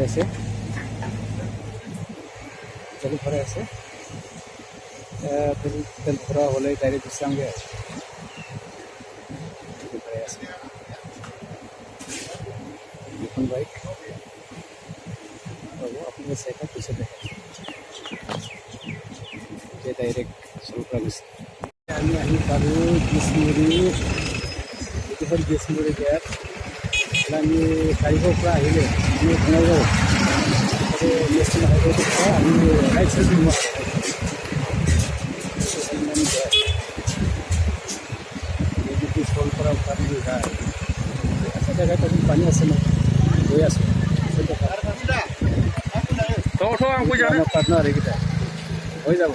আছে তেল ভৰাই আছে তেল ভৰা হ'লে ডাইৰেক্ট গুচি যামগৈ ভৰাই আছে এখন বাইক হ'ব আপোনালোকে চাই থাকক পিছত দেখাইছোঁ ডাইৰেক্ট চলপৰা গৈছে আমি আহি পালোঁ গেছমুৰি এইটো হ'ল গেছমুৰি গেট আমি কাৰিকৰ পৰা আহিলে আমি বঙাইগাঁও নেশ্যনেল হাইৱেটোৰ পৰা আমি ৰাইট চাইডে চলপৰা পানী যায় এটা জেগাত আমি পানী আছে ন গৈ আছোঁ পাৰ্টনাৰ এইকেইটা হৈ যাব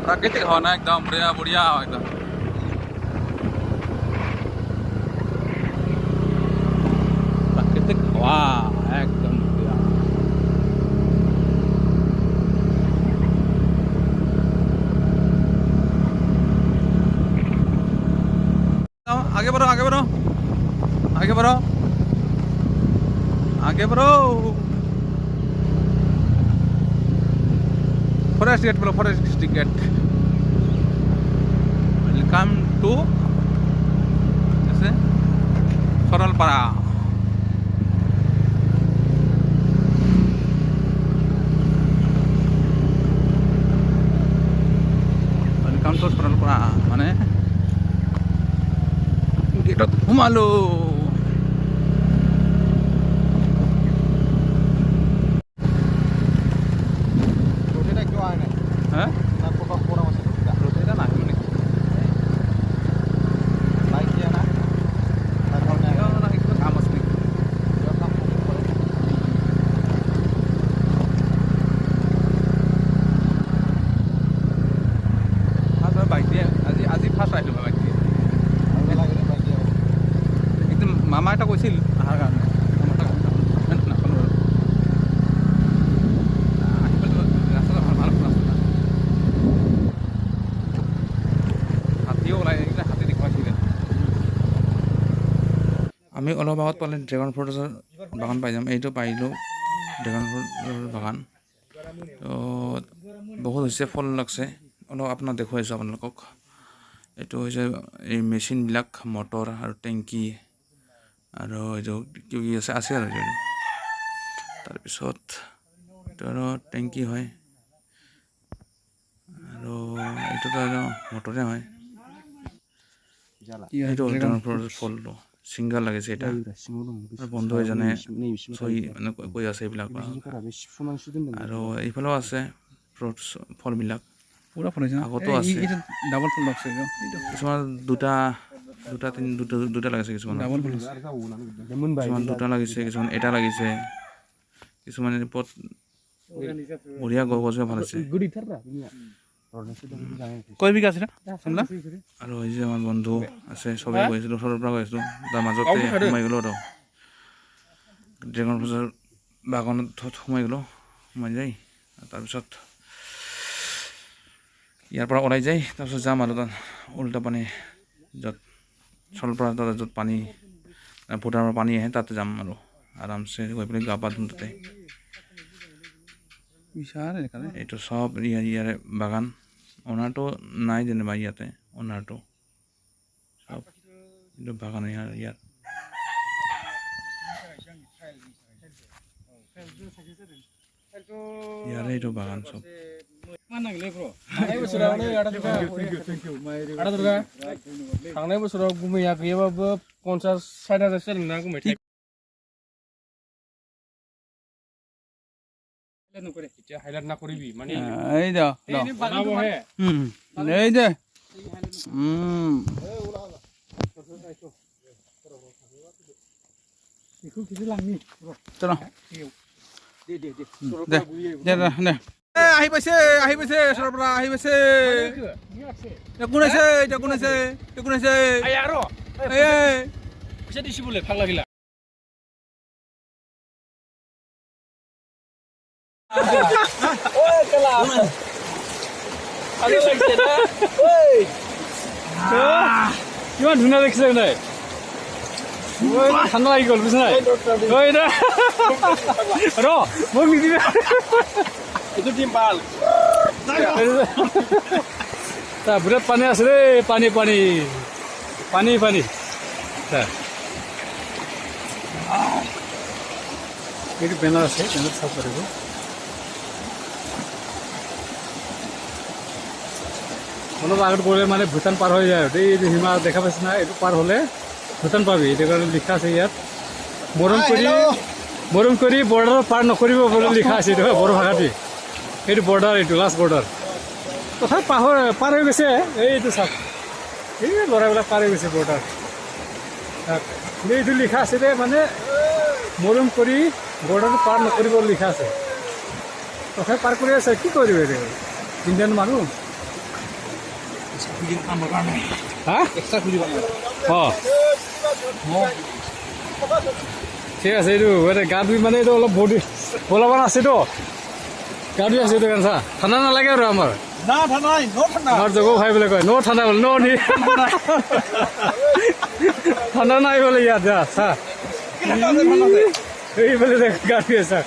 प्राकृतिक हवा ना एकदम बढ़िया बढ़िया एकदम प्राकृतिक हवा एकदम बढ़िया आगे बढ़ो आगे बढ़ो आगे बढ़ो आगे बढ़ो फॉरेस्ट गेट बोलो फॉरेस्ट गेट वेलकम टू जैसे सरलपारा वेलकम टू सरलपारा माने गेटत सोमालो মামা এটা কৈছিল অহাৰ কাৰণে হাতীও ওলাই হাতী দেখুৱাইছিলে আমি অলপ আগত পালে ড্ৰেগন ফ্ৰুটৰ বাগান পাই যাম এইটো পাৰিলোঁ ড্ৰেগন ফ্ৰুটৰ বাগান তো বহুত হৈছে ফল লাগছে অলপ আপোনাক দেখুৱাইছোঁ আপোনালোকক এইটো হৈছে এই মেচিনবিলাক মটৰ আৰু টেংকি আৰু এইটো কি আছে আৰু তাৰপিছত এইটো আৰু টেংকি হয় আৰু এইটোতো আৰু মটৰে হয় এইটো ড্ৰেগন ফ্ৰুটৰ ফলটো ছিংগাৰ লাগিছে এটা বন্ধু এজনে মানে কৈ আছে এইবিলাক আৰু এইফালেও আছে ফ্ৰুটছ ফলবিলাক পুৰা ফল হৈছে আগতো আছে ডাবল ফল লাগছে কিছুমান দুটা লাগিছে কিছুমান ডাবল ফল কিছুমান দুটা লাগিছে কিছুমান এটা লাগিছে কিছুমান ওপৰত বঢ়িয়া গছ ভাল আছে কয় বিঘা আছে আৰু এই যে আমাৰ বন্ধু আছে চবেই গৈছিলোঁ ওচৰৰ পৰা গৈছিলোঁ তাৰ মাজতে সোমাই গ'লোঁ আৰু ড্ৰেগন ফ্ৰুটৰ বাগানত সোমাই গ'লোঁ সোমাই যাই তাৰপিছত ইয়াৰ পৰা ওলাই যায় তাৰপিছত যাম আৰু তাত উল্টা পানী য'ত চলপৰা তাতে য'ত পানী ভূটানৰ পানী আহে তাতে যাম আৰু আৰামছে গৈ পেলাই গা পা ধুম তাতে এইটো চব ইয়াৰে বাগান অনাৰটো নাই যেনিবা ইয়াতে অনাৰটো চব এইটো বাগান ইয়াত ইয়াৰে এইটো বাগান চব थांनाय बोसोराव गुमैया गैयाबाबो 50-60,000 सोलोंना गुमै এতিয়া হাইলাইট না কৰিবি মানে এই দা বনাবো হে এই দে দেখো কিছু লাগনি চলো দে আহি পাইছে সৰপৰা আহি পাইছে কোন আছে আৰু এই পইচা দিছি বোলে ভাল লাগিলা কিমান ধুনীয়া দেখিছে নাই ঠাণ্ডা লাগি গ'ল বুজিছে নাই ৰ মোক নিদিবি এইটো টিম ভাল বিৰাট পানী আছে দেই পানী পানী পানী পানী এইটো বেনাৰ আছে বেনাৰ চাব পাৰিব অলপ আগত গ'লে মানে ভূটান পাৰ হৈ যায় এইটো সীমা দেখা পাইছে না এইটো পাৰ হ'লে ভূটান পাবি এইটো কাৰণে লিখা আছে ইয়াত মৰম কৰি বৰ্ডাৰ পাৰ নকৰিব বুলি লিখা আছে এইটো বড়ো ভাষাটি এইটো বৰ্ডাৰ এইটো লাষ্ট বৰ্ডাৰ তথাপি পাৰ হৈ গৈছে এইটো চাওক এই ল'ৰাবিলাক পাৰ হৈ গৈছে বৰ্ডাৰ এইটো লিখা আছে দে মানে মৰম কৰি বৰ্ডাৰটো পাৰ নকৰিব লিখা আছে তথাপি পাৰ কৰি আছে কি কৰিব এইটো ইণ্ডিয়ান মানুহ হা অঁ ঠিক আছে এইটো গা ধুই মানে এইটো অলপ বলাবান আছেতো গা ধুই আছে এইটো কাৰণে ঠাণ্ডা নালাগে আৰু আমাৰ আমাৰ জগো ভাই বোলে কয় ঠাণ্ডা বোলে নি ঠাণ্ডা নাই বোলে ইয়াত যা চা এই বোলে গা ধুই আছে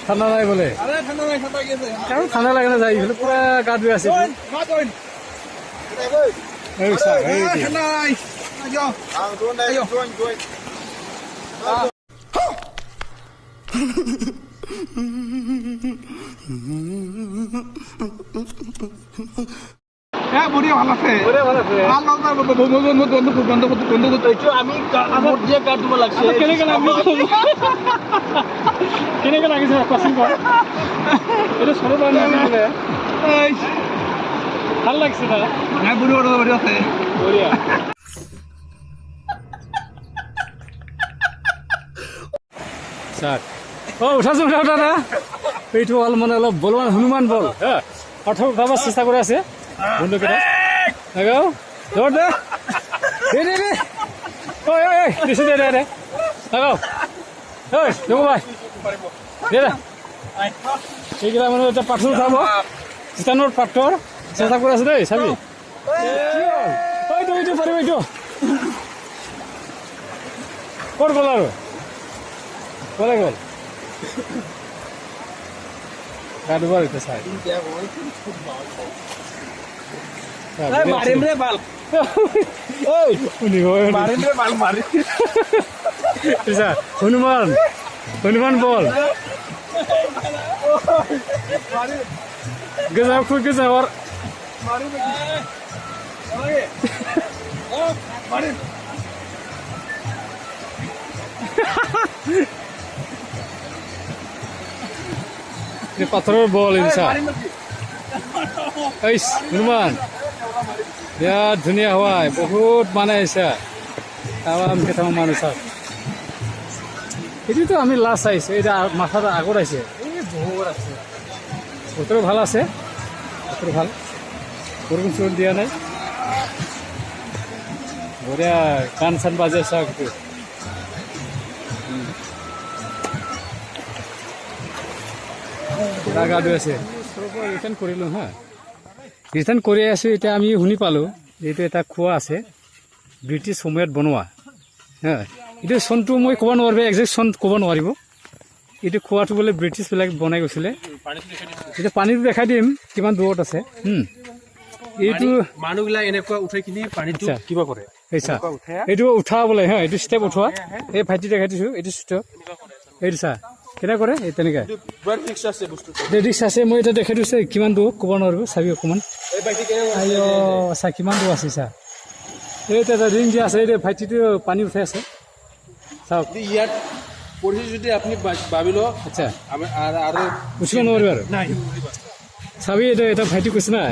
ঠাণ্ডা নাই বোলে ঠাণ্ডা লাগে না যায় এইফালে পুৰা গা ধুই আছে বঢ়িয়া ভাল আছে কেনেকে লাগিছে কোৱাচোন কৰ এইটো চলো ভাল লাগিছে না বঢ়িয়া আছে বঢ়িয়া চাক উঠাচোন উঠা দাদা এইটো হ'ল মানে অলপ বলৱান হনুমান বল হা অৰ্থ উঠাব চেষ্টা কৰি আছে বন্ধুকেইটা জোৰ দে দিছো দে দে ভাই দে সেইকেইটা মানুহ এতিয়া পাথৰ উঠাব চিটানৰ পাথৰ চেষ্টা কৰি আছে দেই চাবি এইটো পাৰিব এইটো ক'ত গ'ল আৰু ক'লে গ'ল গা ধুব এতিয়া চাই হনুমান বল গেজাও খুব গেজাওয়ার পাথরের বল ইনসা হনুমান বিৰাট ধুনীয়া হয় বহুত মানে আহিছে তাম কেইটামান মানুহ চাওক এইটোতো আমি লাষ্ট আহিছে এতিয়া মাথাটো আগত আহিছে এই বহুত আছে বতৰ ভাল আছে বতৰ ভাল বৰষুণ চৰষুণ দিয়া নাই বঢ়িয়া গান চান বাজে চাওক গা ধুই আছে ৰিটাৰ্ণ কৰিলোঁ হা ৰিটাৰ্ণ কৰি আছোঁ এতিয়া আমি শুনি পালোঁ এইটো এটা খোৱা আছে ব্ৰিটিছ সময়ত বনোৱা হা এইটো চনটো মই ক'ব নোৱাৰিব একজেক্ট চন ক'ব নোৱাৰিব এইটো খোৱাটো বোলে ব্ৰিটিছবিলাক বনাই গৈছিলে এতিয়া পানীটো দেখাই দিম কিমান দূৰত আছে এইটো মানুহবিলাক এনেকুৱা উঠাই কিনি পানীটো কিবা কৰে এইটো উঠা বোলে হা এইটো ষ্টেপ উঠোৱা এই ভাইটি দেখাই দিছোঁ এইটো ষ্টেপ এইটো চা কেনে কৰে এই তেনেকৈ ৰিক্স আছে মই এতিয়া দেখাই দিছোঁ কিমান দূৰ ক'ব নোৱাৰিব চাবি অকণমান চা কিমান দূৰ আছে চা এইটো এটা ৰিং যে আছে এই ভাইটিটো পানী উঠাই আছে চাওক ইয়াত পঢ়ি যদি আপুনি ভাবি লওক আচ্ছা আৰু উঠিব নোৱাৰিব আৰু চাবি এইটো এটা ভাইটি কৈছে না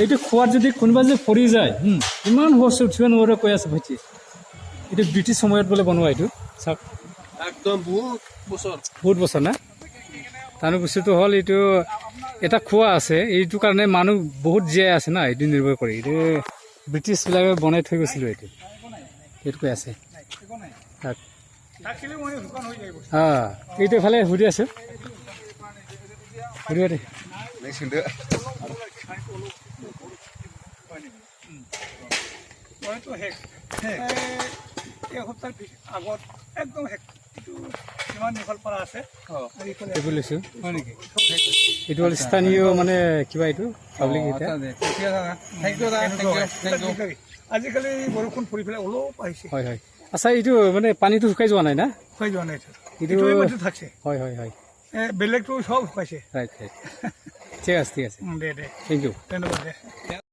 এইটো খোৱাত যদি কোনোবা যদি পৰি যায় ইমান বস্তু উঠিব নোৱাৰিব কৈ আছে ভাইটি এইটো ব্ৰিটিছ সময়ত বোলে বনোৱা এইটো চাওক একদম বহুত বছৰ না তাৰ বস্তুটো হ'ল এইটো এটা খোৱা আছে এইটো কাৰণে মানুহ বহুত জীয়াই আছে না এইটো নিৰ্ভৰ কৰি এইটো ব্ৰিটিছবিলাকে বনাই থৈ গৈছিলোঁ এইটো সেইটো কৈ আছে এইটো এফালে সুধি আছোঁ সুধিব দে মইতো শেষ এসপ্তাহৰ আগত একদম শেষ এইটো কিমান দীঘল পৰা আছে এইটো লৈছোঁ হয় নেকি এইটো হ'ল স্থানীয় মানে কিবা এইটো পাব্লিক এতিয়া আজিকালি বৰষুণ পৰি পেলাই অলপ আহিছে হয় হয় আচ্ছা এইটো মানে পানীটো শুকাই যোৱা নাই না শুকাই যোৱা নাই এইটো এইটো থাকছে হয় হয় হয় বেলেগটো সব শুকাইছে ৰাইট ৰাইট ঠিক আছে দে থেংক ইউ ধন্যবাদ দে